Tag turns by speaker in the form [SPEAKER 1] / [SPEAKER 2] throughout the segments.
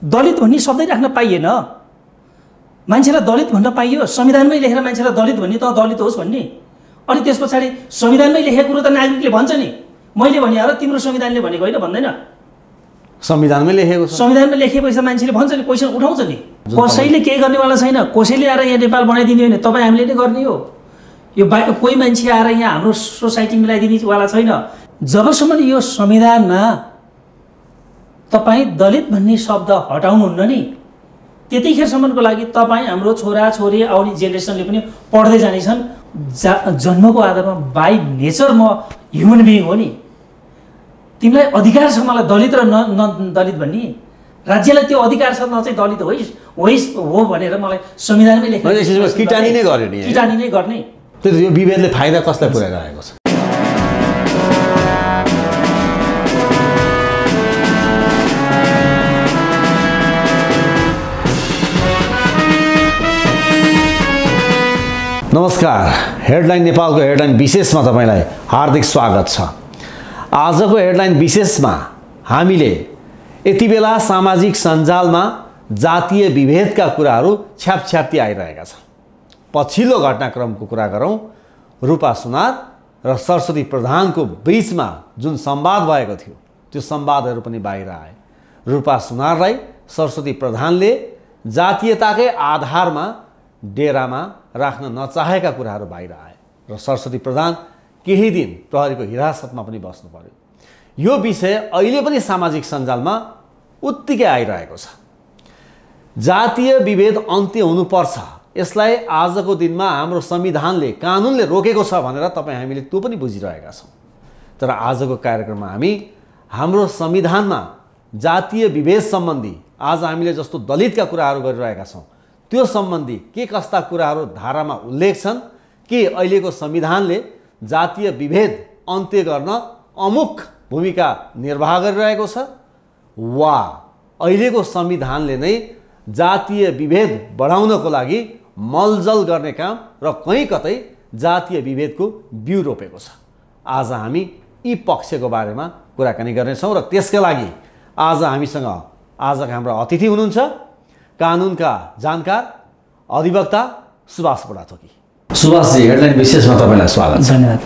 [SPEAKER 1] दलित भन्ने शब्दै राख्न पाइएन। मान्छेलाई दलित भन्न पाइयो, संविधानमै लेखेर मान्छेलाई दलित भन्ने त दलित होस् भन्ने। अनि त्यस पछाडि संविधानमै लेखेको कुरो त नागरिकले भन्छ नि, मैले भने हो तिम्रो संविधानले भनेको होइन भन्दैन।
[SPEAKER 2] संविधानमै लेखेको छ,
[SPEAKER 1] संविधानमा लेखेपछि मान्छेले भन्छ नि, क्वेसन उठाउँछ नि। कसैले केही गर्नेवाला छैन, कसैले आएर यहाँ नेपाल बनाइदिने होइन, तपाईँ हामीले नै गर्ने हो। यो कोही मान्छे आएर यहाँ हाम्रो सोसाइटी मिलाइदिनेवाला छैन। जबसम्म यो संविधानमा तपाईँ दलित भन्ने शब्द हटाउनुहुन्न नि, त्यतिखेरसम्मको लागि तपाईँ हाम्रो छोराछोरी आउने जेनेरेसनले पनि पढ्दै जानेछन्। जन्मको आधारमा बाई नेचर म ह्युमन बिइङ हो नि, तिमीलाई अधिकार छ मलाई दलित र न दलित भन्ने, राज्यलाई त्यो अधिकार छ न चाहिँ दलित होइस् हो भनेर मलाई संविधानमै लेखेको
[SPEAKER 2] किटानी नै गर्यो नि,
[SPEAKER 1] किटानी नै गर्ने।
[SPEAKER 2] यो विभेदले फाइदा कसलाई पुर्याइरहेको छ? नमस्कार, हेडलाइन नेपालको हेडलाइन विशेषमा तपाईँलाई हार्दिक स्वागत छ। आजको हेडलाइन विशेषमा हामीले यति बेला सामाजिक सञ्जालमा जातीय विभेदका कुराहरू छ्यापछ्याप्ती आइरहेका छन्। पछिल्लो घटनाक्रमको कुरा गरौँ, रूपा सुनार र सरस्वती प्रधानको बीचमा जुन संवाद भएको थियो त्यो संवादहरू पनि बाहिर आए। रूपा सुनारलाई सरस्वती प्रधानले जातीयताकै आधारमा डेरामा राख्न नचाहेका कुराहरू बाहिर आए र सरस्वती प्रधान केही दिन प्रहरीको हिरासतमा पनि बस्नु पर्यो। यो विषय अहिले पनि सामाजिक सञ्जालमा उत्तिकै आइरहेको छ। जातीय विभेद अन्त्य हुनुपर्छ, यसलाई आजको दिनमा हाम्रो संविधानले कानुनले रोकेको छ भनेर तपाईँ हामीले त्यो पनि बुझिरहेका छौँ। तर आजको कार्यक्रममा हामी हाम्रो संविधानमा जातीय विभेद सम्बन्धी आज हामीले जस्तो दलितका कुराहरू गरिरहेका छौँ त्यो सम्बन्धी के कस्ता कुराहरू धारामा उल्लेख छन्, के अहिलेको संविधानले जातीय विभेद अन्त्य गर्न अमुक भूमिका निर्वाह गरिरहेको छ वा अहिलेको संविधानले नै जातीय विभेद बढाउनको लागि मलजल गर्ने काम र कहीँ कतै जातीय विभेदको बिउ रोपेको छ। आज हामी यी पक्षको बारेमा कुराकानी गर्नेछौँ र त्यसका लागि आज हामीसँग आजका हाम्रा अतिथि हुनुहुन्छ कानुनका जानकार अधिवक्ता सुभाष बुढाथोकी। सुभाषजी, हेडलाइन विशेषमा तपाईँलाई स्वागत छ।
[SPEAKER 1] धन्यवाद।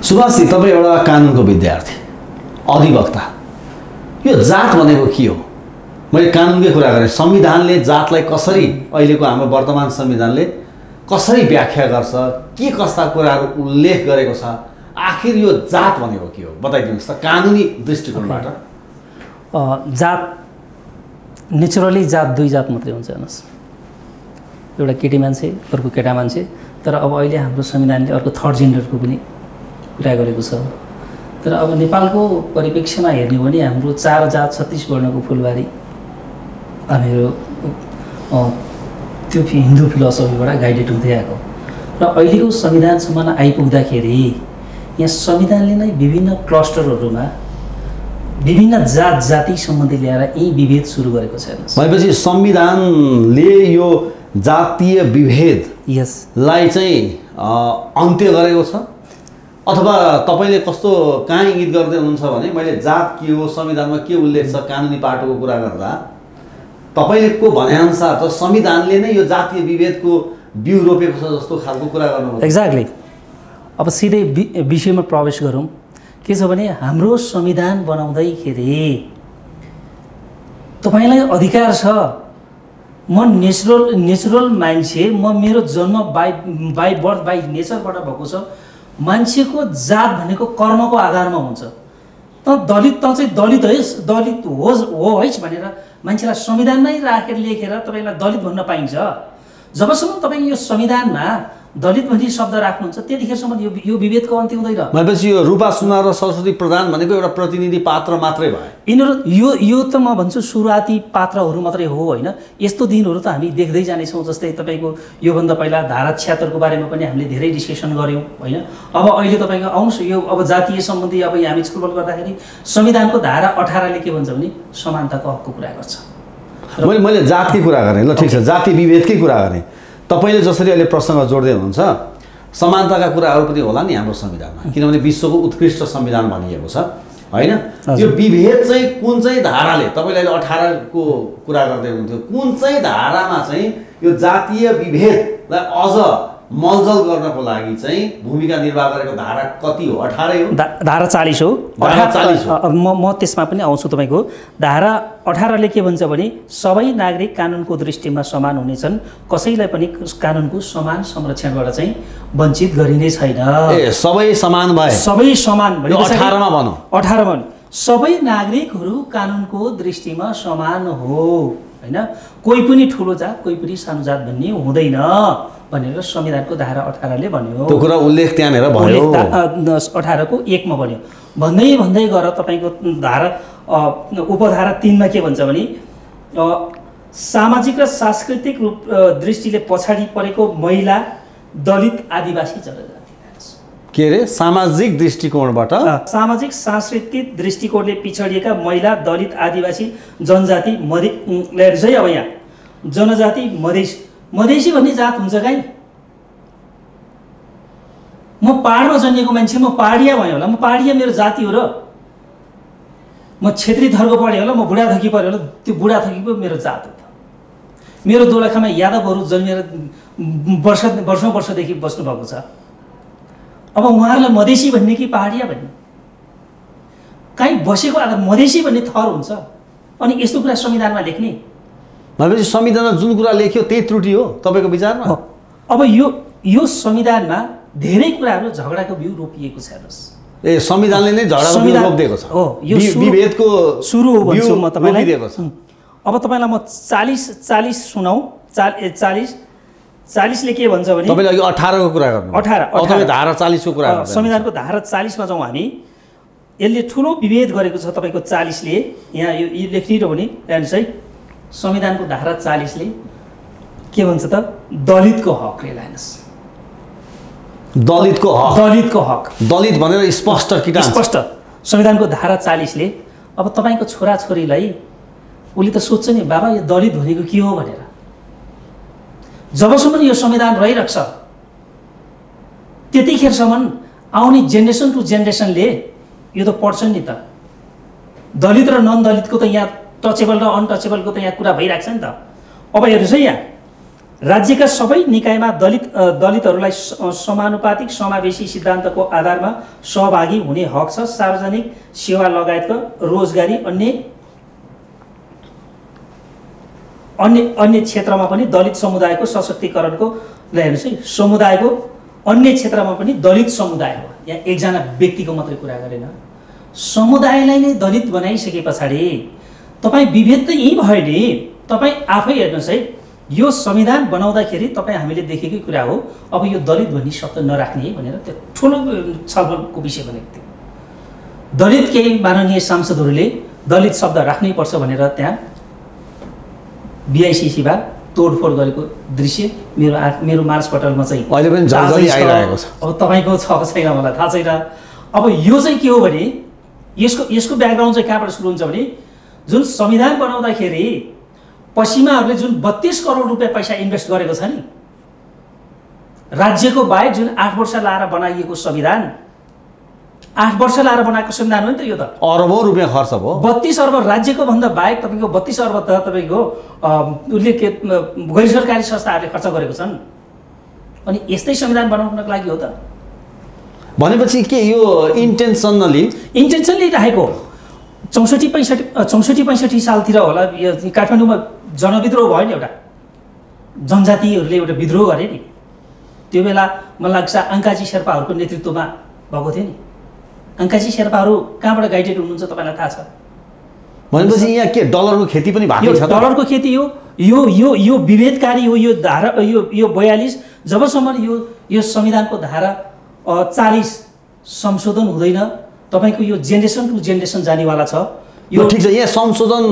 [SPEAKER 2] सुभाषजी, तपाईँ एउटा कानुनको विद्यार्थी, अधिवक्ता, यो जात भनेको के हो? मैले कानुनकै कुरा गरेँ, संविधानले जातलाई कसरी, अहिलेको हाम्रो वर्तमान संविधानले कसरी व्याख्या गर्छ, के कस्ता कुराहरू उल्लेख गरेको छ, आखिर यो जात भनेको के हो बताइदिनुहोस् त कानुनी दृष्टिकोणबाट।
[SPEAKER 1] जात नेचुरली जात दुई जात मात्रै हुन्छ हेर्नुहोस्, एउटा केटी मान्छे अर्को केटा मान्छे। तर अब अहिले हाम्रो संविधानले अर्को थर्ड जेन्डरको पनि कुरा गरेको छ। तर अब नेपालको परिप्रेक्ष्यमा हेर्ने हो भने हाम्रो 4 जात 36 वर्णको फुलबारी हामीहरू त्यो हिन्दू फिलोसफीबाट गाइडेड हुँदै आएको र अहिलेको संविधानसम्म आइपुग्दाखेरि यहाँ संविधानले नै विभिन्न क्लस्टरहरूमा विभिन्न जात जाति सम्बन्धी ल्याएर यही विभेद सुरु गरेको छ।
[SPEAKER 2] भनेपछि संविधानले यो जातीय विभेदलाई चाहिँ अन्त्य गरेको छ अथवा तपाईँले कस्तो कहाँ इङ्गित गर्दै हुनुहुन्छ भने मैले जात के हो, संविधानमा के उल्लेख छ, कानुनी पाटोको कुरा गर्दा तपाईँले को भनेअनुसार त संविधानले नै यो जातीय विभेदको बिउ रोपेको छ जस्तो खालको कुरा गर्नु।
[SPEAKER 1] एक्ज्याक्टली। अब सिधै विषयमा प्रवेश गरौँ। के छ भने हाम्रो संविधान बनाउँदैखेरि तपाईँलाई अधिकार छ, म नेचुरल मान्छे, म मेरो जन्म बाई बर्थ बाई नेचरबाट भएको छ। मान्छेको जात भनेको कर्मको आधारमा हुन्छ। त दलित त चाहिँ दलित होस् भनेर मान्छेलाई संविधानमै राखेर लेखेर तपाईँलाई दलित भन्न पाइन्छ। जबसम्म तपाईँ यो संविधानमा दलित भन्ने शब्द राख्नुहुन्छ त्यतिखेरसम्म यो विभेदको अन्त्य हुँदैन।
[SPEAKER 2] भनेपछि यो रूपा सुनार र सरस्वती प्रधान भनेको एउटा प्रतिनिधि पात्र मात्रै भयो।
[SPEAKER 1] यिनीहरू यो त म भन्छु सुरुवाती पात्रहरू मात्रै हो, होइन। यस्तो दिनहरू त हामी देख्दै जानेछौँ। जस्तै तपाईँको योभन्दा पहिला धारा 76 को बारेमा पनि हामीले धेरै डिस्कसन गऱ्यौँ, होइन। अब अहिले तपाईँको आउनुहोस्, यो अब जातीय सम्बन्धी अब हामी छलफल गर्दाखेरि संविधानको धारा 18 ले के भन्छ भने समानताको हकको कुरा गर्छ।
[SPEAKER 2] मैले जातकै कुरा गरेँ, ल ठिक छ, जाति विभेदकै कुरा गरेँ। तपाईँले जसरी अहिले प्रसङ्ग जोड्दै हुनुहुन्छ समानताका कुराहरू पनि होला नि हाम्रो संविधानमा, किनभने विश्वको उत्कृष्ट संविधान भनिएको छ। होइन? यो विभेद चाहिँ कुन चाहिँ धाराले, तपाईँले अहिले 18 को कुरा गर्दै हुनुहुन्थ्यो, कुन चाहिँ धारामा चाहिँ यो जातीय विभेदलाई अझ मलजल गर्नको लागि चाहिँ भूमिका निर्वाह गरेको धारा कति हो? 18 हो?
[SPEAKER 1] धारा 40 हो।
[SPEAKER 2] धारा 40 हो।
[SPEAKER 1] म त्यसमा पनि आउँछु तपाईँको। धारा 18ले के भन्छ भने सबै नागरिक कानुनको दृष्टिमा समान हुनेछन्, कसैलाई पनि कानुनको समान संरक्षणबाट चाहिँ वञ्चित गरिने छैन।
[SPEAKER 2] ए सबै समान भए,
[SPEAKER 1] सबै समान भने
[SPEAKER 2] 18 मा भनौँ,
[SPEAKER 1] 18 मा सबै नागरिकहरू कानुनको दृष्टिमा समान हो हैन। कोही पनि ठुलो जात कोही पनि सानो जात भन्ने हुँदैन भनेर संविधानको धारा 18ले भन्यो।
[SPEAKER 2] त्यो कुरा उल्लेख त्यहाँनेर भयो,
[SPEAKER 1] 18 को 1 मा भन्यो। भन्दै गएर तपाईँको धारा उपधारा 3 मा के भन्छ भने सामाजिक र सांस्कृतिक रूप दृष्टिले पछाडि परेको महिला, दलित, आदिवासी जनजाति।
[SPEAKER 2] के रे? सामाजिक दृष्टिकोणबाट,
[SPEAKER 1] सामाजिक सांस्कृतिक दृष्टिकोणले पिछडिएका महिला, दलित, आदिवासी जनजाति, मधेस है। अब यहाँ जनजाति मधेसी भन्ने जात हुन्छ काहीँ? म पहाडमा जन्मेको मान्छे, म पहाडिया भएँ होला, म पहाडिया मेरो जाति हो र। म क्षेत्री थरको पढेँ होला, म बुढाथोकी पढेँ होला, त्यो बुढाथोकी पो मेरो जात हो त। मेरो दोलखामा यादवहरू जन्मेर वर्षदेखि बस्नुभएको छ। अब उहाँहरूलाई मधेसी भन्ने कि पहाडिया भन्ने? कहीँ बसेको आधार मधेसी भन्ने थर हुन्छ अनि यस्तो कुरा संविधानमा लेख्ने?
[SPEAKER 2] भनेपछि संविधानमा जुन कुरा लेख्यो त्यही त्रुटि हो तपाईँको विचारमा?
[SPEAKER 1] अब यो संविधानमा धेरै कुराहरू झगडाको बिउ रोपिएको छ।
[SPEAKER 2] ए संविधानले नै झगडाको बिउ रोपिदिएको छ?
[SPEAKER 1] हो, यो
[SPEAKER 2] विभेदको
[SPEAKER 1] सुरु हो भन्छु म तपाईँलाई।
[SPEAKER 2] रोपिदिएको छ।
[SPEAKER 1] अब तपाईँलाई म 40 सुनाऊ। 40 ले के भन्छ भने
[SPEAKER 2] तपाईँले अघि 18 को कुरा गर्नु,
[SPEAKER 1] 18
[SPEAKER 2] धारा 40 को कुरा गर्नु।
[SPEAKER 1] संविधानको धारा 40 मा जाउँ हामी। यसले ठुलो विभेद गरेको छ तपाईँको 40 ले। यहाँ यो लेखिरह्यो भने हेर्नुहोस् है, संविधानको धारा 40 ले के भन्छ त? दलितको हक रे लाइनस।
[SPEAKER 2] दलितको हक,
[SPEAKER 1] दलितको हक,
[SPEAKER 2] दलित भनेर स्पष्ट
[SPEAKER 1] स्पष्ट संविधानको धारा 40 ले। अब तपाईँको छोराछोरीलाई उसले त सोध्छ नि, बाबा यो दलित भनेको के हो भनेर। जबसम्म यो संविधान रहिरहन्छ त्यतिखेरसम्म आउने जेनेरेसन टु जेनेरेसनले यो त पढ्छन् नि त। दलित र नन दलितको त यहाँ टचेबल र अनटचेबलको त यहाँ कुरा भइरहेको छ नि त। अब हेर्नुहोस् है, यहाँ राज्यका सबै निकायमा दलितहरूलाई समानुपातिक समावेशी सिद्धान्तको आधारमा सहभागी हुने हक छ। सार्वजनिक सेवा लगायतका रोजगारी अन्य क्षेत्रमा पनि दलित समुदायको सशक्तिकरणको हेर्नुहोस् है, समुदायको अन्य क्षेत्रमा पनि दलित समुदाय हो। यहाँ एकजना व्यक्तिको मात्रै कुरा गरेन, समुदायलाई नै दलित बनाइसके पछाडि तपाईँ विभेद त यहीँ भयो नि। तपाईँ आफै हेर्नुहोस् है, यो संविधान बनाउँदाखेरि तपाईँ हामीले देखेकै कुरा हो। अब यो दलित भन्ने शब्द नराख्ने है भनेर त्यो ठुलो छलफलको विषय बनेको थियो। दलित केही माननीय सांसदहरूले दलित शब्द राख्नै पर्छ भनेर त्यहाँ BICC-मा तोडफोड गरेको दृश्य मेरो मार्सपटलमा चाहिँ
[SPEAKER 2] अहिले पनि जल्दी आइरहेको छ।
[SPEAKER 1] अब तपाईँको छ छैन मलाई थाहा छैन। अब यो चाहिँ के हो भने यसको ब्याकग्राउन्ड चाहिँ कहाँबाट सुरु हुन्छ भने जुन संविधान बनाउँदाखेरि पश्चिमाहरूले जुन 32 करोड रुपियाँ पैसा इन्भेस्ट गरेको छ नि, राज्यको बाहेक जुन 8 वर्ष लाएर बनाइएको संविधान, 8 वर्ष लाएर बनाएको संविधान हो नि त यो त।
[SPEAKER 2] अरबौं रुपियाँ खर्च भयो।
[SPEAKER 1] 32 अर्ब राज्यको भन्दा बाहेक तपाईँको 32 अर्ब त तपाईँको उसले गैर सरकारी संस्थाहरूले खर्च गरेको छन्। अनि यस्तै संविधान बनाउनको लागि हो त।
[SPEAKER 2] भनेपछि के यो इन्टेन्सनली राखेको 64-65 सालतिर होला काठमाडौँमा जनविद्रोह भयो नि, एउटा जनजातिहरूले एउटा विद्रोह गरे नि। त्यो बेला मलाई लाग्छ अङ्काजी शेर्पाहरूको नेतृत्वमा भएको थियो नि। अङ्काजी शेर्पाहरू कहाँबाट गाइडेड हुनुहुन्छ तपाईँलाई थाहा छ? भनेपछि यहाँ के डलरको खेती पनि भएको छ?
[SPEAKER 1] डलरको खेती हो। यो विभेदकारी हो। यो धारा यो 42 जबसम्म यो संविधानको धारा 40 संशोधन हुँदैन तपाईँको यो जेनेरेसन टु जेनेरेसन जानेवाला छ। यो
[SPEAKER 2] ठिक छ, यहाँ संशोधन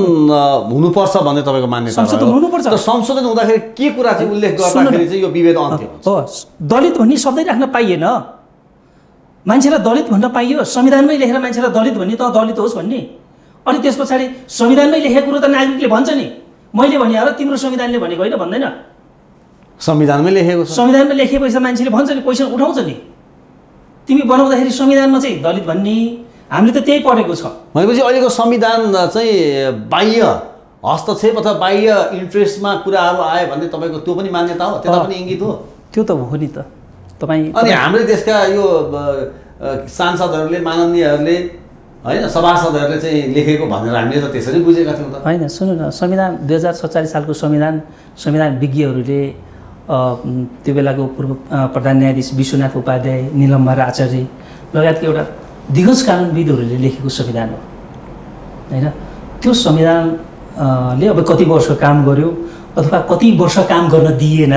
[SPEAKER 2] हुनुपर्छ भन्ने तपाईँको मान्यता हो।
[SPEAKER 1] संशोधन हुनुपर्छ।
[SPEAKER 2] त संशोधन हुँदाखेरि के कुरा चाहिँ उल्लेख गर्दाखेरि चाहिँ यो विभेद अन्त्य हुन्छ?
[SPEAKER 1] हो, दलित भन्ने शब्दै राख्न पाइएन। मान्छेलाई दलित भन्न पाइयो, संविधानमै लेखेर मान्छेलाई दलित भन्ने त दलित होस् भन्ने। अनि त्यस पछाडि संविधानमै लेखेको कुरो त नागरिकले भन्छ नि। मैले भने हो तिम्रो संविधानले भनेको होइन भन्दैन।
[SPEAKER 2] संविधानमै लेखेको छ।
[SPEAKER 1] संविधानमा लेखेपछि मान्छेले भन्छ नि, क्वेसन उठाउँछ नि। तिमी बनाउँदाखेरि संविधानमा चाहिँ दलित भन्ने, हामीले त त्यही पढेको छ।
[SPEAKER 2] भनेपछि अहिलेको संविधान चाहिँ बाह्य हस्तक्षेप अथवा बाह्य इन्ट्रेस्टमा कुराहरू आयो भने तपाईँको त्यो पनि मान्यता हो, त्यता पनि इङ्गित हो?
[SPEAKER 1] त्यो त हो नि त। तपाईँ
[SPEAKER 2] अनि हाम्रो देशका यो सांसदहरूले माननीयहरूले होइन सभासदहरूले चाहिँ लेखेको भनेर हामीले त त्यसरी बुझेका थियौँ त।
[SPEAKER 1] होइन सुन्नु न, संविधान 2047 सालको संविधान विज्ञहरूले त्यो बेलाको पूर्व प्रधान न्यायाधीश विश्वनाथ उपाध्याय, नीलम्बर आचार्य लगायतको एउटा दिग्गज कानुनविदहरूले लेखेको संविधान हो होइन। त्यो संविधानले अब कति वर्ष काम गर्यो अथवा कति वर्ष काम गर्न दिएन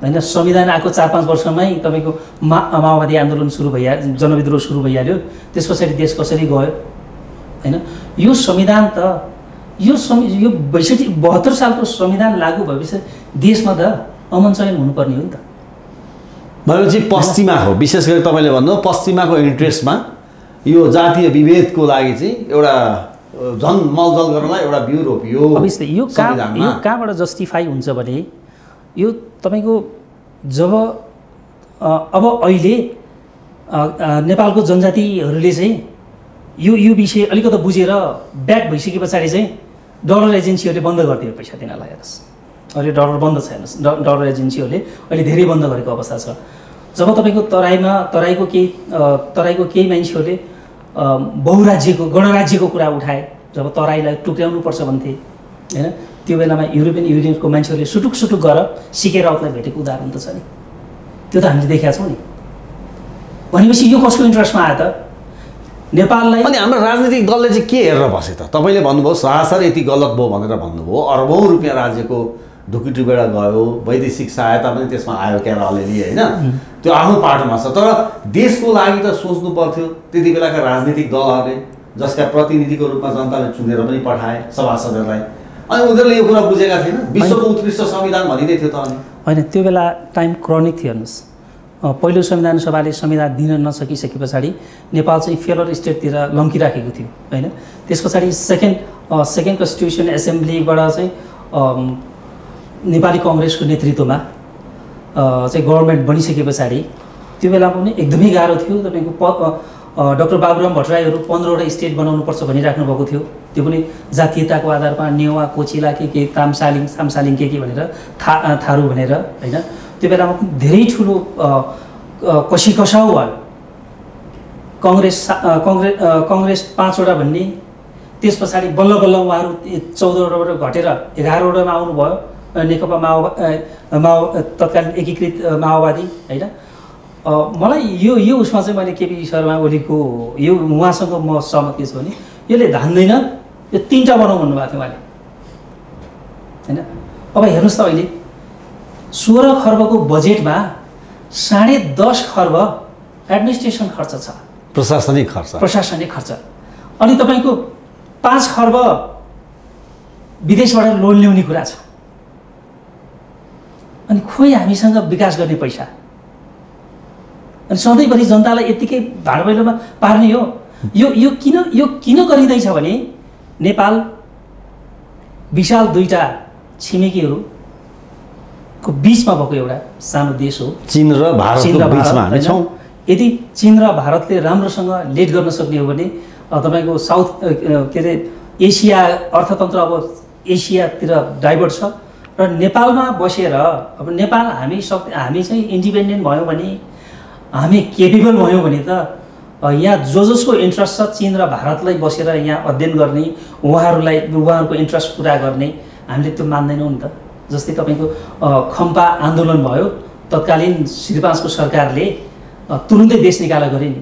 [SPEAKER 1] होइन। संविधान आएको 4-5 वर्षमै तपाईँको माओवादी आन्दोलन सुरु भइहाल्यो, जनविद्रोह सुरु भइहाल्यो, त्यस पछाडि देश कसरी गयो होइन। यो संविधान त यो 72 सालको संविधान लागू भएपछि देशमा त अमन चयन हुनुपर्ने हो नि त।
[SPEAKER 2] भनेपछि पश्चिमाको विशेष गरी तपाईँले भन्नु पश्चिमाको इन्ट्रेस्टमा यो जातीय विभेदको लागि चाहिँ एउटा झन् मलजल गर्नलाई एउटा बिउ रोपियो।
[SPEAKER 1] अभियसली यो कहाँबाट जस्टिफाई हुन्छ भने यो तपाईँको जब अब अहिले नेपालको जनजातिहरूले चाहिँ यो विषय अलिकति बुझेर ब्याक भइसके पछाडि चाहिँ डलर एजेन्सीहरूले बन्द गरिदियो पैसा दिनलाई। हेर्नुहोस् अहिले डलर बन्द छ, हेर्नुहोस् डलर एजेन्सीहरूले अहिले धेरै बन्द गरेको अवस्था छ। जब तपाईँको तराईको केही मान्छेहरूले बहुराज्यको गणराज्यको कुरा उठाए, जब तराईलाई टुक्र्याउनुपर्छ भन्थे होइन, त्यो बेलामा युरोपियन युनियनको मान्छेहरूले सुटुक गरेर सिके राउतलाई भेटेको उदाहरण त छ नि। त्यो त हामीले देखेका छौँ नि। भनेपछि यो कसको इन्ट्रेस्टमा आयो त? नेपाललाई।
[SPEAKER 2] अनि हाम्रो राजनीतिक दलले चाहिँ के हेरेर बसे त? तपाईँले भन्नुभयो सरासर यति गलत भयो भनेर भन्नुभयो, अरबौँ रुपियाँ राज्यको ढुकीटुबेडा गयो, वैदेशिक सहायता पनि त्यसमा आयो क्या अलिअलि होइन, त्यो आफ्नो पाटोमा छ। तर देशको लागि त सोच्नु पर्थ्यो त्यति बेलाका राजनीतिक दलहरूले, जसका प्रतिनिधिको रूपमा जनताले चुनेर पनि पठाए सभासदहरूलाई, अनि उनीहरूले यो कुरा बुझेका थिएन? विश्वको उत्कृष्ट संविधान भनिँदै थियो त। अनि
[SPEAKER 1] होइन त्यो बेला टाइम क्रनिक थियो। हेर्नुहोस् पहिलो संविधान सभाले संविधान दिन नसकिसके पछाडि नेपाल चाहिँ फेलर स्टेटतिर लम्किराखेको थियो होइन। त्यस पछाडि सेकेन्ड कन्स्टिट्युसन एसेम्ब्लीबाट चाहिँ नेपाली कङ्ग्रेसको नेतृत्वमा चाहिँ गभर्मेन्ट बनिसके पछाडि त्यो बेला पनि एकदमै गाह्रो थियो। तपाईँको डाक्टर बाबुराम भट्टराईहरू 15वटा स्टेट बनाउनुपर्छ भनिराख्नु भएको थियो। त्यो पनि जातीयताको आधारमा नेवा, कोचिला के सामसालिङ के भनेर थारू भनेर होइन। त्यो बेलामा धेरै ठुलो कसिकसाउ भयो। कङ्ग्रेस 5वटा भन्ने, त्यस पछाडि बल्ल उहाँहरू 14वटाबाट घटेर 11वटामा आउनुभयो नेकपा तत्कालीन एकीकृत माओवादी होइन। मलाई यो उसमा चाहिँ मैले केपी शर्मा ओलीको यो उहाँसँग म सहमत के छु भने यसले धान्दैन, यो 3टा बनाउँ भन्नुभएको थियो उहाँले होइन। अब हेर्नुहोस् त अहिले 16 खर्बको बजेटमा 10.5 खर्ब एडमिनिस्ट्रेसन खर्च छ,
[SPEAKER 2] प्रशासनिक खर्च। अनि तपाईँको 5 खर्ब विदेशबाट लोन ल्याउने कुरा छ। अनि खोइ हामीसँग विकास गर्ने पैसा, अनि सधैँभरि जनतालाई यत्तिकै भाडभैलोमा पार्ने हो। यो किन गरिँदैछ भने नेपाल विशाल 2टा छिमेकीहरूको बिचमा भएको एउटा सानो देश हो। चीन र भारतको बिचमा हामी छौँ।
[SPEAKER 1] यदि चीन र भारतले राम्रोसँग लिड गर्न सक्ने हो भने तपाईँको साउथ के अरे एसिया अर्थतन्त्र अब एसियातिर डाइभर्ट छ। र नेपालमा बसेर अब नेपाल हामी चाहिँ इन्डिपेन्डेन्ट भयौँ भने, हामी केपेबल भयौँ भने त यहाँ जसको इन्ट्रेस्ट छ चीन र भारतलाई बसेर यहाँ अध्ययन गर्ने, उहाँहरूको इन्ट्रेस्ट पुरा गर्ने, हामीले त्यो मान्दैनौँ नि त। जस्तै तपाईँको खम्पा आन्दोलन भयो, तत्कालीन श्रीपाँचको सरकारले तुरुन्तै देश निकाला गरे नि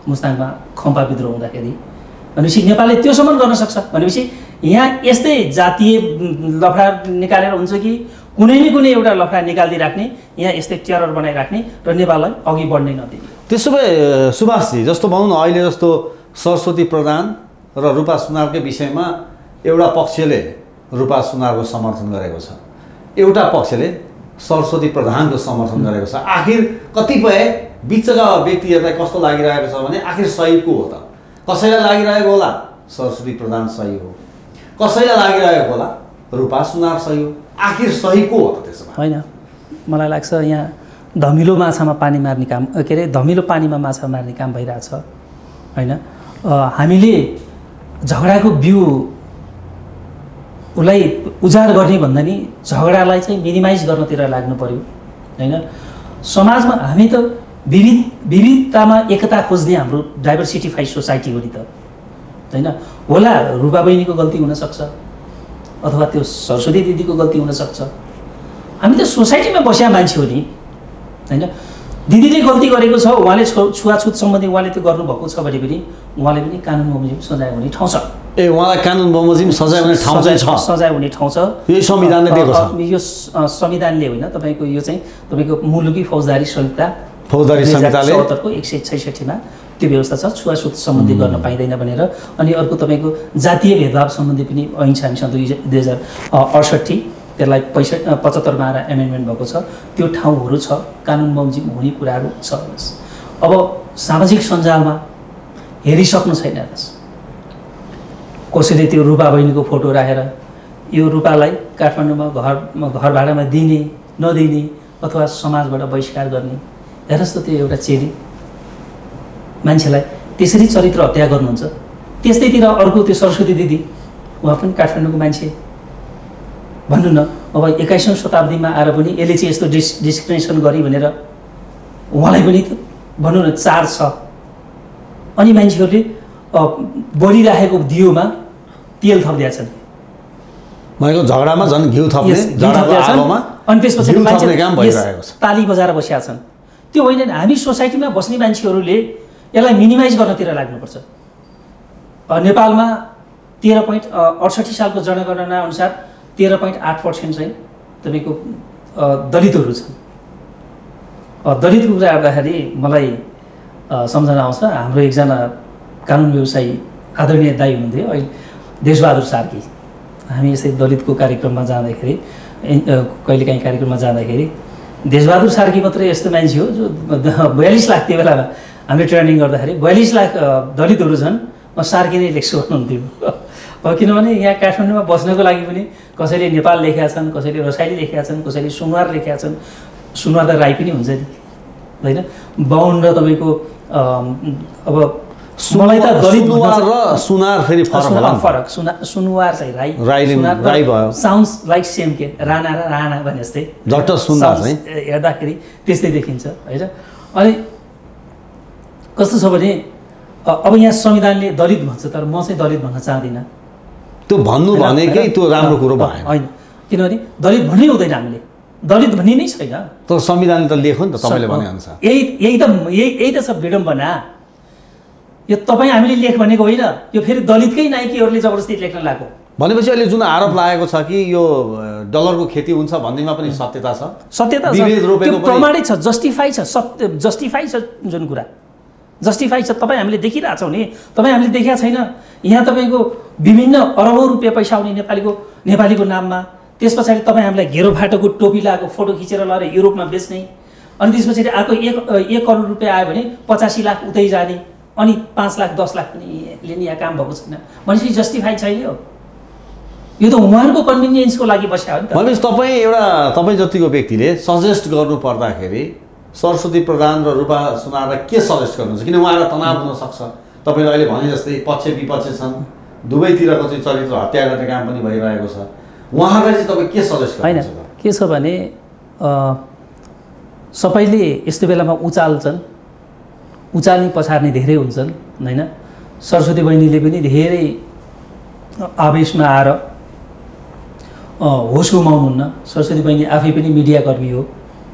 [SPEAKER 1] मुस्ताङमा खम्पा विद्रोह हुँदाखेरि। भनेपछि नेपालले त्योसम्म गर्न सक्छ। भनेपछि यहाँ यस्तै जातीय लफडा निकालेर हुन्छ कि कुनै एउटा लफडा निकालिदिइराख्ने, यहाँ यस्तै टेरर बनाइराख्ने र नेपाललाई अघि बढ्नै नदिने।
[SPEAKER 2] त्यसो भए सुभाषजी जस्तो भनौँ न, अहिले जस्तो सरस्वती प्रधान र रूपा सुनारकै विषयमा एउटा पक्षले रूपा सुनारको समर्थन गरेको छ, एउटा पक्षले सरस्वती प्रधानको समर्थन गरेको छ। आखिर कतिपय बिचका व्यक्तिहरूलाई कस्तो लागिरहेको छ भने आखिर सही को हो त? कसैलाई लागिरहेको होला सरस्वती प्रधान सही हो, कसैलाई लागिरहेको होला रूपा सुनार सही हो। आखिर सही को हो त त्यसमा?
[SPEAKER 1] होइन, मलाई लाग्छ यहाँ धमिलो माछामा पानी मार्ने काम के अरे धमिलो पानीमा माछा मार्ने काम भइरहेछ होइन। हामीले झगडाको बिउ उसलाई उजाड गर्ने भन्दा नि झगडालाई चाहिँ मिनिमाइज गर्नतिर लाग्नु पर्यो होइन। समाजमा हामी त विविधतामा एकता खोज्ने हाम्रो डाइभर्सिटिफाइड सोसाइटी हो नि त होइन। होला रूपा बहिनीको गल्ती हुनसक्छ अथवा त्यो सरस्वती दिदीको गल्ती हुनसक्छ। हामी त सोसाइटीमा बसेका मान्छे हो नि होइन। दिदीले गल्ती गरेको छ, उहाँले छुवाछुत सम्बन्धी उहाँले त्यो गर्नुभएको छ भने पनि उहाँले पनि कानुन बमोजिम सजाय हुने ठाउँ छ।
[SPEAKER 2] उहाँलाई कानुन बमोजिम सजाय हुने ठाउँ चाहिँ छ, सजाय
[SPEAKER 1] हुने ठाउँ छ।
[SPEAKER 2] यो संविधानले दिएको छ।
[SPEAKER 1] यो संविधानले होइन, तपाईँको यो चाहिँ तपाईँको मुलुकी फौजदारी संहिता
[SPEAKER 2] फौजदारी संहिताले
[SPEAKER 1] 166 मा त्यो व्यवस्था छ, छुवाछुत सम्बन्धी गर्न पाइँदैन भनेर। अनि अर्को तपाईँको जातीय भेदभाव सम्बन्धी पनि ऐन छ हामीसँग 2068, त्यसलाई 75 मा आएर एमेन्डमेन्ट भएको छ। त्यो ठाउँहरू छ, कानुन बमोजिम हुने कुराहरू छ। अब सामाजिक सञ्जालमा हेरिसक्नु छैन कसैले त्यो रूपा बहिनीको फोटो राखेर यो रूपालाई काठमाडौँमा घर भाडामा दिने नदिने अथवा समाजबाट बहिष्कार गर्ने, हेर्नुहोस् त त्यो एउटा चेली मान्छेलाई त्यसरी चरित्र हत्या गर्नुहुन्छ। त्यस्तैतिर अर्को त्यो सरस्वती दिदी, उहाँ पनि काठमाडौँको मान्छे भन्नु न। अब 21औं शताब्दीमा आएर पनि यसले चाहिँ यस्तो डिस्क्रिमिनेसन गरी भनेर उहाँलाई पनि भनौँ न चार्ज छ। अनि मान्छेहरूले बलिराखेको दियोमा तेल थपिदिएका छन्।
[SPEAKER 2] मैले झगडामा झन् घिउ थप्ने, झगडाको आगोमा
[SPEAKER 1] अनि त्यसपछि
[SPEAKER 2] मान्छे काम भइरहेको छ,
[SPEAKER 1] ताली बजाएर बसेका छन्। त्यो होइन, हामी सोसाइटीमा बस्ने मान्छेहरूले यसलाई मिनिमाइज गर्नतिर लाग्नुपर्छ। नेपालमा 13.68 सालको जनगणना अनुसार 13.8% चाहिँ तपाईँको दलितहरू छन्। दलितको कुरा गर्दाखेरि मलाई सम्झना आउँछ, हाम्रो एकजना कानुन व्यवसायी आदरणीय दाइ हुनुहुन्थ्यो अहिले देशबहादुर सार्की। हामी यसै दलितको कार्यक्रममा जाँदाखेरि कहिलेकाहीँ कार्यक्रममा जाँदाखेरि देशबहादुर सार्की मात्रै यस्तो मान्छे हो जो 42 लाख त्यो बेलामा हामीले ट्रेनिङ गर्दाखेरि 42 लाख दलितहरू छन्, म सार्की नै लेख्छु भन्नुहुन्थ्यो। अब किनभने यहाँ काठमाडौँमा बस्नको लागि पनि कसैले नेपाल लेखेका छन्, कसैले रसाइली लेखेका छन्, कसैले सुनवार लेखेका छन्। सुनवार त राई पनि हुन्छ नि होइन। बाहुन र तपाईँको अब मलाई त दलित
[SPEAKER 2] र सुनार फेरि
[SPEAKER 1] फरक। सुनवार चाहिँ राई भयो, साउन्ड्स लाइक सेम के राणा र राणा भने जस्तै
[SPEAKER 2] डक्टर सुनवार चाहिँ
[SPEAKER 1] हेर्दाखेरि त्यस्तै देखिन्छ होइन। अनि कस्तो छ भने अब यहाँ संविधानले दलित भन्छ, तर म चाहिँ दलित भन्न चाहदिनँ।
[SPEAKER 2] त्यो भन्नु भनेकै त्यो राम्रो कुरो भएन
[SPEAKER 1] होइन, किनभने दलित भन्नै हुँदैन, हामीले दलित भन्ने नै छैन।
[SPEAKER 2] तर संविधानले त लेख्यो नि त तपाईँले भनेअनुसार।
[SPEAKER 1] यही त छ विडम्बना। यो तपाईँ हामीले लेख भनेको होइन, यो फेरि दलितकै नायकीहरूले जबरजस्ती लेख्न लाग्यो।
[SPEAKER 2] भनेपछि अहिले जुन आरोप लागेको छ कि यो डलरको खेती हुन्छ भन्नेमा पनि सत्यता छ,
[SPEAKER 1] सत्यता छ, त्यो प्रमाणित छ, जस्टिफाई छ, जस्टिफाई छ। जुन कुरा जस्टिफाई छ तपाईँ हामीले देखिरहेछौँ नि, तपाईँ हामीले देखेका छैन। यहाँ तपाईँको विभिन्न अरबौँ रुपियाँ पैसा आउने नेपालीको नाममा, त्यस पछाडि तपाईँ हामीलाई घेरो फाटोको टोपी लगाएको फोटो खिचेर लगेर युरोपमा बेच्ने, अनि त्यस पछाडि अर्को 1 करोड रुपियाँ आयो भने 85 लाख उतै जाने, अनि 5 लाख 10 लाख पनि लिने यहाँ काम भएको छैन भनेपछि जस्टिफाई छैन। यो त उहाँहरूको कन्भिनियन्सको लागि बस्या हो नि त।
[SPEAKER 2] भनेपछि तपाईँ जतिको व्यक्तिले सजेस्ट गर्नु पर्दाखेरि सरस्वती प्रधान र रूपा सुनारलाई के सजेस्ट गर्नुहुन्छ? किन उहाँलाई तनाव हुनसक्छ, तपाईँले अहिले भने जस्तै पक्ष विपक्ष छन्, दुवैतिरको चाहिँ चरित्र हत्या गर्ने काम पनि भइरहेको छ, उहाँलाई चाहिँ तपाईँ के सजेस्ट गर्नुहुन्छ?
[SPEAKER 1] होइन, के छ भने सबैले यस्तो बेलामा उचाल्ने पछार्ने धेरै हुन्छन् होइन। सरस्वती बहिनीले पनि धेरै आवेशमा आएर होस गुमाउनुहुन्न। सरस्वती बहिनी आफै पनि मिडियाकर्मी हो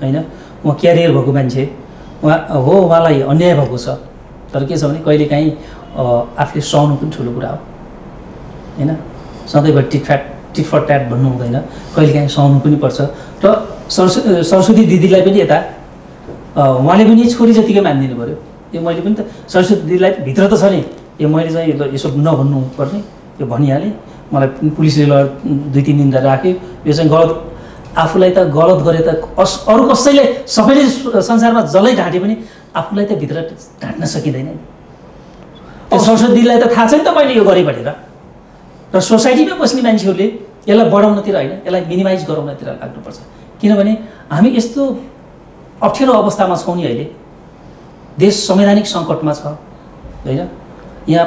[SPEAKER 1] होइन, उहाँ क्यारियर भएको मान्छे उहाँलाई अन्याय भएको छ। तर के छ भने कहिलेकाहीँ आफूले सहनु पनि ठुलो कुरा हो होइन। सधैँभरि टिट फर ट्याट भन्नु हुँदैन, कहिलेकाहीँ सहनु पनि पर्छ। र सरस्वती दिदीलाई पनि यता उहाँले पनि छोरी जतिकै मानिदिनु पऱ्यो। यो मैले पनि त सरस्वती दिदीलाई भित्र त छ नि, यो मैले चाहिँ यसो नभन्नु पर्ने, यो भनिहालेँ, मलाई पुलिसले लगेर 2-3 दिन त राख्यो। यो चाहिँ गलत, आफूलाई त गलत गरे त अरू कसैले सबैले संसारमा जसलाई ढाँटे पनि आफूलाई त भित्र ढाँट्न सकिँदैन। अब सरस्वती दिदीलाई त थाहा छ नि त मैले यो गरेँ भनेर। र सोसाइटीमा बस्ने मान्छेहरूले यसलाई बढाउनतिर होइन, यसलाई मिनिमाइज गराउनतिर लाग्नुपर्छ। किनभने हामी यस्तो अप्ठ्यारो अवस्थामा छौँ नि अहिले, देश संवैधानिक सङ्कटमा छ होइन, यहाँ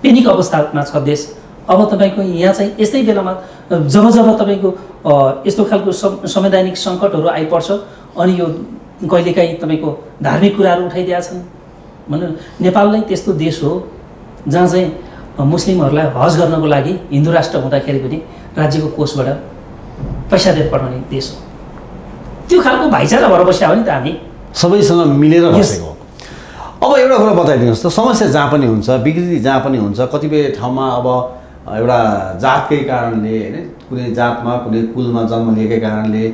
[SPEAKER 1] पेनिक अवस्थामा छ देश। अब तपाईँको यहाँ चाहिँ यस्तै बेलामा जब तपाईँको यस्तो खालको संवैधानिक सङ्कटहरू आइपर्छ अनि यो कहिलेकाहीँ तपाईँको धार्मिक कुराहरू उठाइदिएका छन् भन्नु। नेपाल नै त्यस्तो देश हो जहाँ चाहिँ मुस्लिमहरूलाई हज गर्नको लागि हिन्दू राष्ट्र हुँदाखेरि पनि राज्यको कोषबाट पैसा दिएर पठाउने देश हो। त्यो खालको भाइचारा भएर बस्या हो नि त हामी,
[SPEAKER 2] सबैसँग मिलेर बसेको। अब एउटा कुरा बताइदिनुहोस् त, समस्या जहाँ पनि हुन्छ, विकृति जहाँ पनि हुन्छ, कतिपय ठाउँमा अब एउटा जातकै कारणले होइन, कुनै जातमा कुनै कुलमा जन्म लिएकै कारणले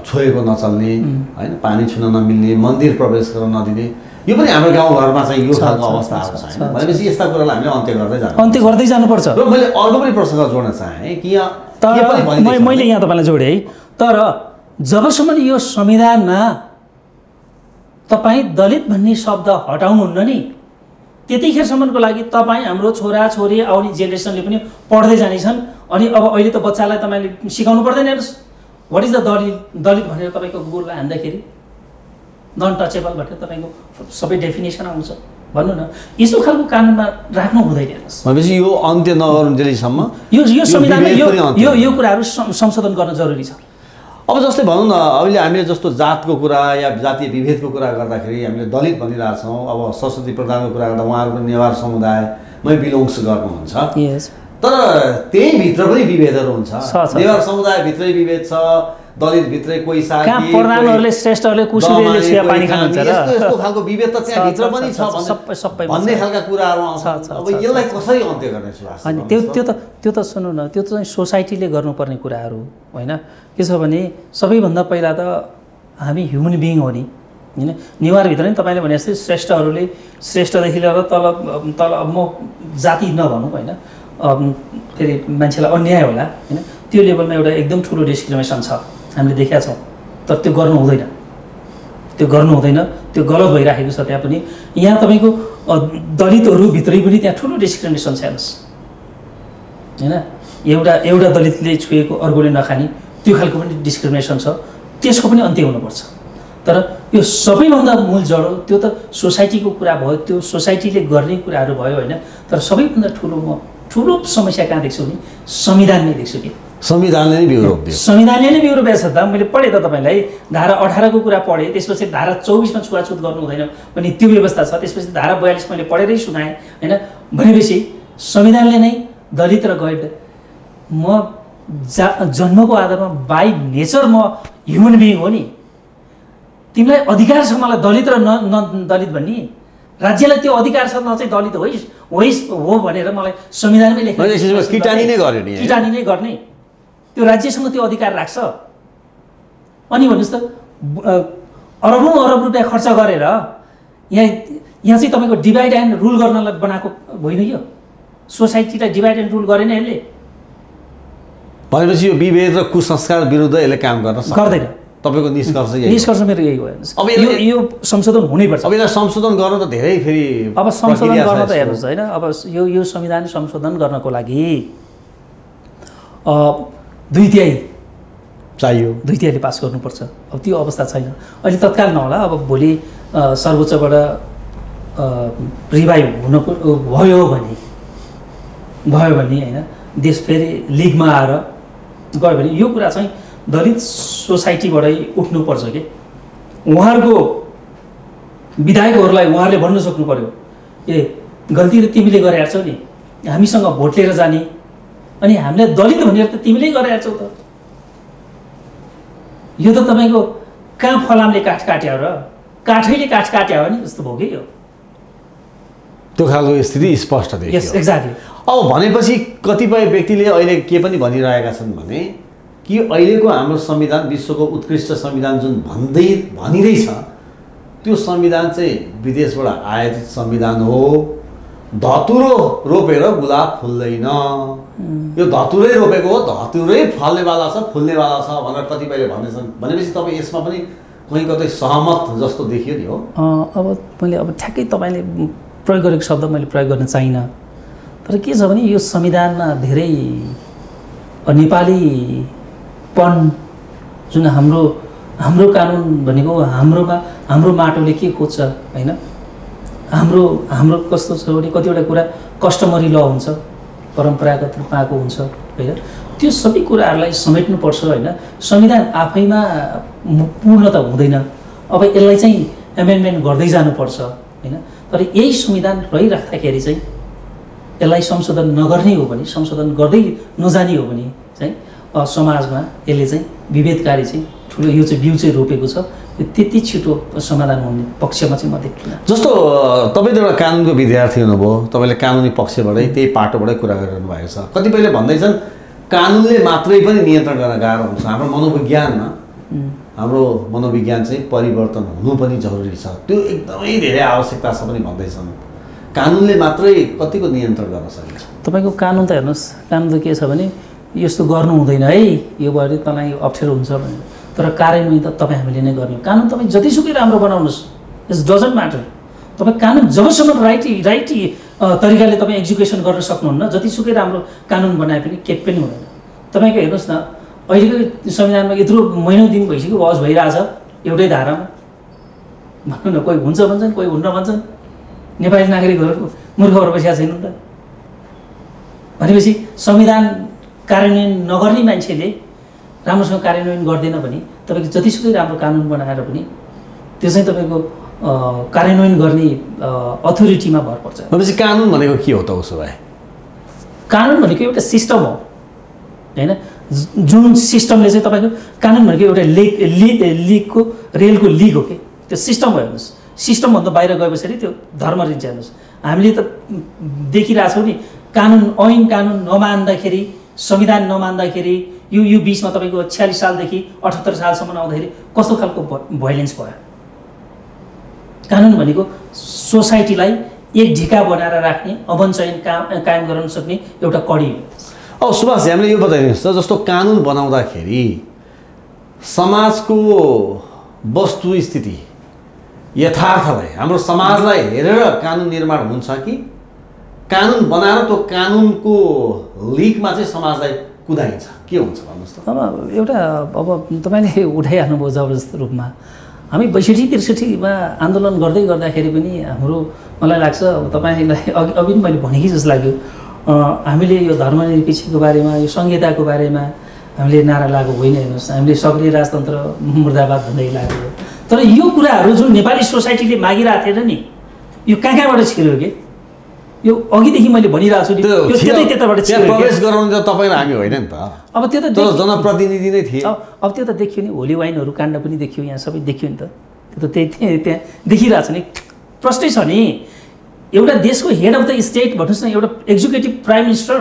[SPEAKER 2] छोएको नचल्ने होइन, पानी छुन नमिल्ने, मन्दिर प्रवेश गर्न नदिने, यो पनि हाम्रो गाउँघरमा चाहिँ यो खालको अवस्थाहरू छ होइन। भनेपछि यस्ता कुरालाई हामीले अन्त्य गर्दै जानुपर्छ। र मैले अर्को पनि प्रश्न जोड्न चाहेँ कि यहाँ
[SPEAKER 1] मैले यहाँ तपाईँलाई जोडेँ है, तर जबसम्म यो संविधानमा तपाईँ दलित भन्ने शब्द हटाउनुहुन्न नि, त्यतिखेरसम्मको लागि तपाईँ हाम्रो छोरा छोरी आउने जेनेरेसनले पनि पढ्दै जानेछन्। अनि अब अहिले त बच्चालाई तपाईँले सिकाउनु पर्दैन, हेर्नुहोस् वाट इज द दलित भनेर तपाईँको गुगलमा हान्दाखेरि नन टचेबल भनेर तपाईँको सबै डेफिनेसन आउँछ। भन्नु न, यस्तो खालको कानुनमा राख्नु हुँदैन। हेर्नुहोस्
[SPEAKER 2] भनेपछि यो अन्त्य नगरुन्जेलीसम्म
[SPEAKER 1] यो संविधानमा यो कुराहरू संशोधन गर्न जरुरी छ।
[SPEAKER 2] अब जस्तै भनौँ न, अहिले हामीले जस्तो जातको कुरा या जातीय विभेदको कुरा गर्दाखेरि हामीले दलित भनिरहेछौँ। अब सरस्वती प्रधानको कुरा गर्दा उहाँहरू पनि नेवार समुदायमै बिलोङ्स गर्नुहुन्छ, तर त्यही भित्र पनि विभेदहरू हुन्छ। नेवार समुदायभित्रै विभेद छ, दलित भित्रै कोही साथी
[SPEAKER 1] प्रधानहरूले श्रेष्ठहरूले कुशलीले चिया पानी खानुहुन्छ र
[SPEAKER 2] यस्तो खालको विभेद त त्यहाँ भित्र पनि छ भन्ने खालका कुराहरू आउँछ। अब यसलाई कसरी अन्त्य गर्ने सुभाष?
[SPEAKER 1] अनि त्यो त सुन्नु न, त्यो चाहिँ सोसाइटीले गर्नुपर्ने कुराहरू होइन। के छ भने सबैभन्दा पहिला त हामी ह्युमन बिइङ हो नि होइन। नेवारभित्र नि तपाईँले भने जस्तै श्रेष्ठहरूले श्रेष्ठदेखि लिएर तल म जाति नभनौँ होइन, फेरि मान्छेलाई अन्याय होला होइन, त्यो लेभलमा एउटा एकदम ठुलो डिस्क्रिमिनेसन छ, हामीले देखेका छौँ। तर त्यो गर्नु हुँदैन, त्यो गलत भइराखेको छ। त्यहाँ पनि यहाँ तपाईँको दलितहरूभित्रै पनि त्यहाँ ठुलो डिस्क्रिमिनेसन छ हेर्नुहोस् होइन। एउटा दलितले छोएको अर्कोले नखाने त्यो खालको पनि डिस्क्रिमिनेसन छ, त्यसको पनि अन्त्य हुनुपर्छ। तर यो सबैभन्दा मूल जड हो, त्यो त सोसाइटीको कुरा भयो, त्यो सोसाइटीले गर्ने कुराहरू भयो होइन। तर सबैभन्दा ठुलो समस्या कहाँ देख्छु भने संविधान नै देख्छु कि
[SPEAKER 2] संविधानले नै बिउरो
[SPEAKER 1] बेस त। मैले पढेँ त तपाईँलाई धारा 18 को कुरा पढेँ, त्यसपछि धारा 24 छुवाछुत गर्नु हुँदैन पनि त्यो व्यवस्था छ। त्यसपछि धारा 42 मैले पढेरै सुनाएँ होइन। भनेपछि संविधानले नै दलित र गैर, म जन्मको आधारमा बाई नेचर म ह्युमन बिइङ हो नि, तिमीलाई अधिकार छ मलाई दलित र न दलित भन्ने, राज्यलाई त्यो अधिकार छ न चाहिँ दलित हो भनेर मलाई संविधानमै लेखेको
[SPEAKER 2] किटानी नै
[SPEAKER 1] गर्ने त्यो राज्यसँग त्यो अधिकार राख्छ। अनि भन्नुहोस् त अरबौँ अरब रुपियाँ खर्च गरेर यहाँ चाहिँ तपाईँको डिभाइड एन्ड रुल गर्नलाई बनाएको होइन, यो सोसाइटीलाई डिभाइड एन्ड रुल गरेन यसले।
[SPEAKER 2] भनेपछि यो विभेद र कुसंस्कार विरुद्ध यसले काम
[SPEAKER 1] गर्दैन।
[SPEAKER 2] तपाईँको
[SPEAKER 1] निष्कर्ष मेरो यही हो। यो संशोधन हुनैपर्छ।
[SPEAKER 2] अब यसलाई संशोधन गर्न त धेरै फेरि
[SPEAKER 1] अब संशोधन गर्न त हेर्नुहोस् होइन। अब यो संविधान संशोधन गर्नको लागि 2/3
[SPEAKER 2] चाहियो,
[SPEAKER 1] 2/3 पास गर्नुपर्छ। अब त्यो अवस्था छैन अहिले, तत्काल नहोला। अब भोलि सर्वोच्चबाट रिभाइभ भयो भने होइन, देश फेरि लिगमा आएर गयो भने यो कुरा चाहिँ दलित सोसाइटीबाटै उठ्नुपर्छ कि उहाँहरूको विधायकहरूलाई उहाँहरूले भन्न सक्नु पर्यो, ए गल्ती त तिमीले गरेर छौ नि, हामीसँग भोट लिएर जाने, अनि हामीलाई दलित भनेर त तिमीले गरेर छौ त। यो त तपाईँको कहाँ फलामले काठ काट्यो र काठैले काठ काट्यो भने जस्तो भयो कि यो,
[SPEAKER 2] त्यो खालको स्थिति स्पष्ट देखियो।
[SPEAKER 1] यस एक्ज्याक्टली।
[SPEAKER 2] अब भनेपछि कतिपय व्यक्तिले अहिले के पनि भनिरहेका छन् भने कि अहिलेको हाम्रो संविधान विश्वको उत्कृष्ट संविधान जुन भनिँदैछ त्यो संविधान चाहिँ विदेशबाट आयातित संविधान हो, धतुरो रोपेर गुलाब फुल्दैन, यो धतुरै रोपेको हो, धतुरै फल्नेवाला छ, फुल्नेवाला छ भनेर कतिपयले भन्दैछन्। भनेपछि तपाईँ यसमा पनि कहीँ कतै सहमत जस्तो देखियो नि हो।
[SPEAKER 1] अब मैले ठ्याक्कै तपाईँले प्रयोग गरेको शब्द मैले प्रयोग गर्न चाहिनँ, तर के छ भने यो संविधानमा धेरै नेपालीपन जुन हाम्रो कानुन भनेको हाम्रो माटोले के खोज्छ होइन, हाम्रो कस्तो छ भने कतिवटा कुरा कस्टमरी ल हुन्छ, परम्परागत रूपमा आएको हुन्छ होइन, त्यो सबै कुराहरूलाई समेट्नुपर्छ होइन। संविधान आफैमा पूर्ण त हुँदैन, अब यसलाई चाहिँ एमेन्डमेन्ट गर्दै जानुपर्छ होइन। तर यही संविधान रहिराख्दाखेरि चाहिँ यसलाई संशोधन नगर्ने हो भने, संशोधन गर्दै नजाने हो भने चाहिँ समाजमा यसले चाहिँ विभेदकारी चाहिँ ठुलो यो चाहिँ बिउ चाहिँ रोपेको छ, त्यति छिटो समाधान हुने पक्षमा चाहिँ म देख्दिनँ।
[SPEAKER 2] जस्तो तपाईँ त एउटा कानुनको विद्यार्थी हुनुभयो, तपाईँले कानुनी पक्षबाटै त्यही पाटोबाटै कुरा गरिरहनु भएको छ। कतिपयले भन्दैछन् कानुनले मात्रै पनि नियन्त्रण गर्न गाह्रो हुन्छ, हाम्रो मनोविज्ञान चाहिँ परिवर्तन हुनु पनि जरुरी छ, त्यो एकदमै धेरै आवश्यकता छ पनि भन्दैछन्। कानुनले मात्रै कतिको नियन्त्रण गर्न सकिन्छ?
[SPEAKER 1] तपाईँको कानुन त हेर्नुहोस्, कानुन त के छ भने यस्तो गर्नु हुँदैन है, यो भयो भने तँलाई अप्ठ्यारो हुन्छ भनेर, तर कार्यान्वयन त तपाईँ हामीले नै गर्ने। कानुन तपाईँ जतिसुकै राम्रो बनाउनुहोस्, इट्स डजन्ट म्याटर। तपाईँ कानुन जबसम्म राइट तरिकाले तपाईँ एक्जिक्युसन गर्न सक्नुहुन्न, जतिसुकै राम्रो कानुन बनाए पनि केही पनि हुँदैन। तपाईँको हेर्नुहोस् न, अहिलेको संविधानमा यत्रो महिनौँ दिन भइसक्यो बहस भइरहेछ एउटै धारामा, भनौँ न, कोही हुन्छ भन्छन्, कोही हुन्न भन्छन्। नेपाली नागरिकहरू मूर्ख भएर बसेका छैनन् त। भनेपछि संविधान कार्यान्वयन नगर्ने मान्छेले राम्रोसँग कार्यान्वयन गर्दैन भने तपाईँको जतिसुकै राम्रो कानुन बनाएर पनि त्यो चाहिँ तपाईँको कार्यान्वयन गर्ने अथोरिटीमा भर पर्छ।
[SPEAKER 2] भनेपछि कानुन भनेको के हो त उसो भए?
[SPEAKER 1] कानुन भनेको एउटा सिस्टम हो होइन, जुन सिस्टमले चाहिँ तपाईँको कानुन भनेको एउटा लिगको रेलको लिग हो कि त्यो सिस्टम भयो। हेर्नुहोस्, सिस्टमभन्दा बाहिर गए पछाडि त्यो धर्म रिन्छ। हेर्नुहोस्, हामीले त देखिरहेछौँ नि, कानुन नमान्दाखेरि, संविधान नमान्दाखेरि यो बिचमा तपाईँको 46 सालदेखि 78 सालसम्म आउँदाखेरि कस्तो खालको भोइलेन्स भयो। कानुन भनेको सोसाइटीलाई एक ढिका बनाएर राख्ने, अमन चयन कायम गराउन सक्ने एउटा कडी हो।
[SPEAKER 2] अब सुभाष, हामीले यो बताइदिनुहोस् त, जस्तो कानुन बनाउँदाखेरि समाजको वस्तुस्थिति यथार्थलाई, हाम्रो समाजलाई हेरेर कानुन निर्माण हुन्छ कि कानुन बनाएर त्यो कानुनको लिकमा चाहिँ समाजलाई कुदाइन्छ, के हुन्छ भन्नुहोस् त?
[SPEAKER 1] अब एउटा अब तपाईँले उठाइहाल्नुभयो जबरजस्त रूपमा। हामी 62-63मा आन्दोलन गर्दाखेरि पनि हाम्रो, मलाई लाग्छ अब तपाईँलाई अघि पनि मैले भनेकै जस्तो लाग्यो, हामीले यो धर्मनिरपेक्षको बारेमा, यो संहिताको बारेमा हामीले नारा लागेको होइन। हेर्नुहोस्, हामीले सक्रिय राजतन्त्र मुर्दाबाद भन्दै लाग्यो, तर यो कुराहरू जुन नेपाली सोसाइटीले मागिरहेको थिएन नि, यो कहाँबाट छिर्यो कि? यो अघिदेखि मैले भनिरहेको छु नि, त्यो त्यताबाट
[SPEAKER 2] प्रवेश गराउनु त तपाईँ र हामी होइन नि त।
[SPEAKER 1] अब त्यो त
[SPEAKER 2] जनप्रतिनिधि नै थिए।
[SPEAKER 1] अब त्यो त देखियो नि, होली वाइनहरू काण्ड पनि देखियो, यहाँ सबै देखियो नि त। त्यो त त्यहाँ देखिरहेको छ नि, प्रश्नै छ नि। एउटा देशको हेड अफ द स्टेट भन्नुहोस् न, एउटा एक्जिक्युटिभ प्राइम मिनिस्टर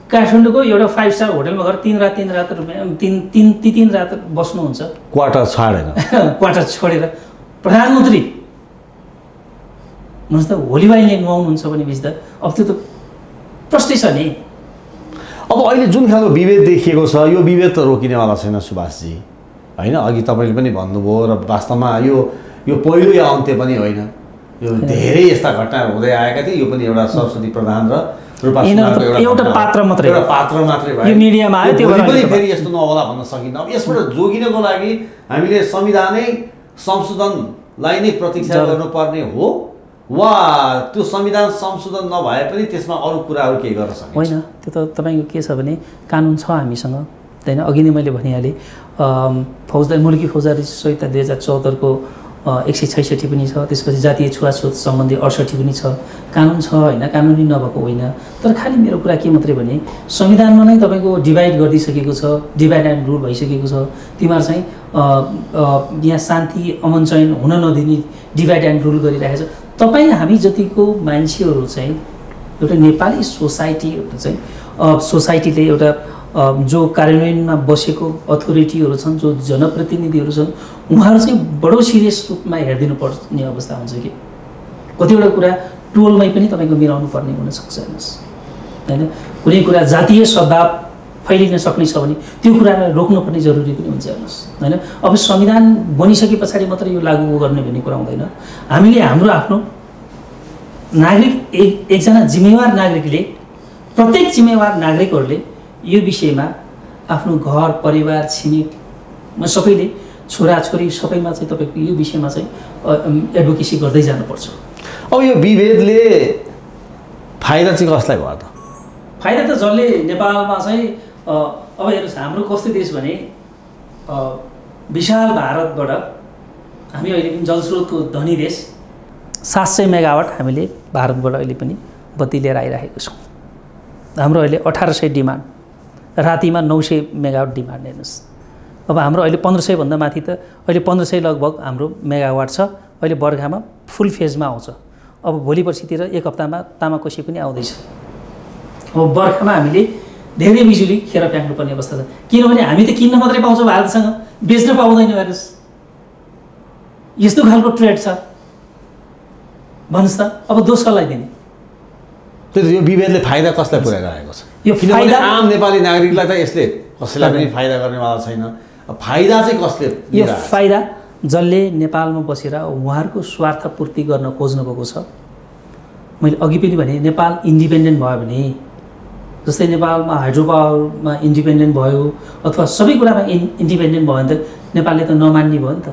[SPEAKER 1] काठमाडौँको एउटा 5 स्टार होटलमा गएर 3 रात रुपियाँ 3 रात बस्नुहुन्छ,
[SPEAKER 2] क्वार्टर
[SPEAKER 1] छोडेर। प्रधानमन्त्री भन्नुहोस् त, होली वाइनले नुहाउनुहुन्छ भनेपछि त अब त्यो त प्रश्नै छ नि।
[SPEAKER 2] अब अहिले जुन खालको विभेद देखिएको छ, यो विभेद त रोकिनेवाला छैन सुभाषजी होइन। अघि तपाईँले पनि भन्नुभयो, र वास्तवमा यो पहिलो या अन्त्य पनि होइन, यो धेरै यस्ता घटनाहरू हुँदै आएका थिए। यो पनि एउटा सरस्वती प्रधान र
[SPEAKER 1] एउटा पात्र मात्रै
[SPEAKER 2] भयो,
[SPEAKER 1] यो मिडियामा आयो, त्यो
[SPEAKER 2] पनि फेरि यस्तो नहोला भन्न सकिन्न। अब यसबाट जोगिनको लागि हामीले संविधानै संशोधनलाई नै प्रतीक्षा गर्नुपर्ने हो, वा त्यो संविधान संशोधन नभए पनि त्यसमा अरू कुराहरू केही गर्न सकिन्छ?
[SPEAKER 1] होइन, त्यो त तपाईँको के छ भने कानुन छ हामीसँग होइन। अघि नै मैले भनिहालेँ, मुलकी फौजदारी संहिता 2074 को 166 पनि छ, त्यसपछि जातीय छुवाछुत सम्बन्धी 68 पनि छ। कानुन छ होइन, कानुनी नभएको होइन। तर खालि मेरो कुरा के मात्रै भने, संविधानमा नै तपाईँको डिभाइड गरिदिइसकेको छ, डिभाइड एन्ड रुल भइसकेको छ। तिमीहरू चाहिँ यहाँ शान्ति अमन चयन हुन नदिने डिभाइड एन्ड रुल गरिरहेको छ। तपाईँ हामी जतिको मान्छेहरू चाहिँ एउटा नेपाली सोसाइटीले एउटा जो कार्यान्वयनमा बसेको अथोरिटीहरू छन्, जो जनप्रतिनिधिहरू छन्, उहाँहरू चाहिँ बडो सिरियस रूपमा हेरिदिनु पर्ने अवस्था हुन्छ कि कतिवटा कुरा टोलमै पनि तपाईँको मिलाउनु पर्ने हुनसक्छ। हेर्नुहोस् होइन, कुनै कुरा जातीय सद्भाव फैलिन सक्ने छ भने त्यो कुरालाई रोक्नुपर्ने जरुरी पनि हुन्छ। हेर्नुहोस् होइन, अब संविधान बनिसके पछाडि मात्रै यो लागू गर्ने भन्ने कुरा हुँदैन। हामीले हाम्रो आफ्नो नागरिक, एकजना जिम्मेवार नागरिकले, प्रत्येक जिम्मेवार नागरिकहरूले यो विषयमा आफ्नो घर परिवार छिमेक म सबैले छोराछोरी सबैमा चाहिँ तपाईँको यो विषयमा चाहिँ एडभोकेसी गर्दै जानुपर्छ।
[SPEAKER 2] अब यो विभेदले फाइदा चाहिँ कसलाई भयो त?
[SPEAKER 1] फाइदा त जसले नेपालमा चाहिँ अब हेर्नुहोस् हाम्रो कस्तो देश भने विशाल भारतबाट हामी अहिले पनि जलस्रोतको धनी देश 700 मेगावाट हामीले भारतबाट अहिले पनि बत्ती लिएर आइरहेको छौँ। हाम्रो अहिले 1800 डिमान्ड, रातिमा 900 मेगावाट डिमान्ड हेर्नुहोस्। अब हाम्रो अहिले 1500 भन्दा माथि त अहिले 1500 लगभग हाम्रो मेगावाट छ। अहिले बर्खामा फुल फेजमा आउँछ। अब भोलि पर्सितिर एक हप्तामा तामाकोसी पनि आउँदैछ। अब बर्खामा हामीले धेरै बिजुली खेर फ्याँक्नुपर्ने अवस्था छ, किनभने हामी त किन्न मात्रै पाउँछौँ भारतसँग, बेच्न पाउँदैन। हेर्नुहोस् यस्तो खालको ट्रेड छ, भन्नुहोस् त अब दोष कसलाई दिने?
[SPEAKER 2] त्यही यो विभेदले फाइदा कसलाई पुर्याइरहेको छ?
[SPEAKER 1] यो फाइदा
[SPEAKER 2] आम नेपाली नागरिकलाई त यसले कसैलाई पनि फाइदा गर्नेवाला छैन। फाइदा चाहिँ कसले?
[SPEAKER 1] यो फाइदा जसले नेपालमा बसेर उहाँहरूको स्वार्थ पूर्ति गर्न खोज्नु भएको छ। मैले अघि पनि भने नेपाल इन्डिपेन्डेन्ट भयो भने, जस्तै नेपालमा हाइड्रो पावरमा इन्डिपेन्डेन्ट भयो अथवा सबै कुरामा इन्डिपेन्डेन्ट भयो भने त नेपालले त नमान्ने भयो नि त।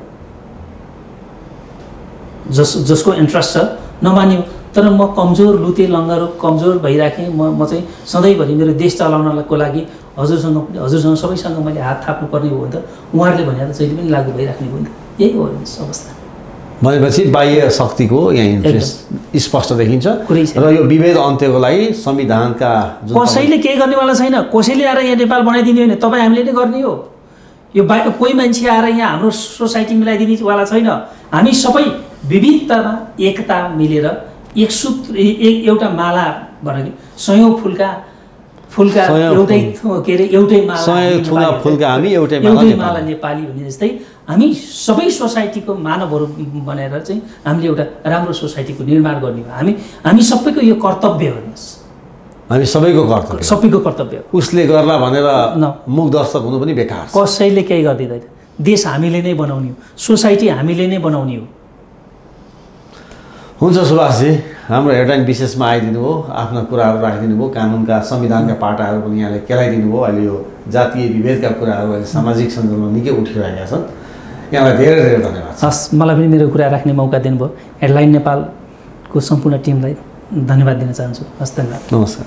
[SPEAKER 1] जसको इन्ट्रेस्ट छ नमान्ने। तर म कमजोर लुते लङ्गरो कमजोर भइराखेँ। म चाहिँ सधैँभरि मेरो देश चलाउनको लागि हजुरसँग सबैसँग मैले हात थाप्नु पर्ने हो भने त उहाँहरूले भने त जहिले पनि लागू भइराख्ने भयो नि त। यही हो अवस्था।
[SPEAKER 2] भनेपछि बाह्य शक्तिको यहाँ इन्ट्रेस्ट स्पष्ट देखिन्छ र यो विभेद अन्त्यको लागि संविधानका
[SPEAKER 1] कसैले केही गर्नेवाला छैन। कसैले आएर यहाँ नेपाल बनाइदिने होइन, तपाईँ हामीले नै गर्ने हो। यो कोही मान्छे आएर यहाँ हाम्रो सोसाइटी मिलाइदिनेवाला छैन। हामी सबै विविधतामा एकता मिलेर एक सूत्र एउटा माला भनेको सयौँ फुलका एउटै के अरे एउटै माला नेपाली भने जस्तै हामी सबै सोसाइटीको मानवहरू बनेर चाहिँ हामीले एउटा राम्रो सोसाइटीको निर्माण गर्ने हो। हामी सबैको यो कर्तव्य हेर्नुहोस्,
[SPEAKER 2] हामी सबैको कर्तव्य। उसले गर्ला भनेर मुख दर्शक हुनु पनि बेकार।
[SPEAKER 1] कसैले केही गरिदिँदैन। देश हामीले नै बनाउने हो, सोसाइटी हामीले नै बनाउने हो।
[SPEAKER 2] हुन्छ सुभाषजी, हाम्रो हेडलाइन विशेषमा आइदिनु हो, आफ्ना कुराहरू राखिदिनु भयो, कानुनका संविधानका पाटाहरू पनि यहाँले केलाइदिनु भयो। अहिले यो जातीय विभेदका कुराहरू अहिले सामाजिक सञ्जालमा निकै उठिरहेका छन्। यहाँलाई धेरै धेरै धन्यवाद।
[SPEAKER 1] हस्, मलाई पनि मेरो कुरा राख्ने मौका दिनुभयो। हेडलाइन नेपालको सम्पूर्ण टिमलाई धन्यवाद दिन चाहन्छु। हस्, धन्यवाद।
[SPEAKER 2] नमस्कार।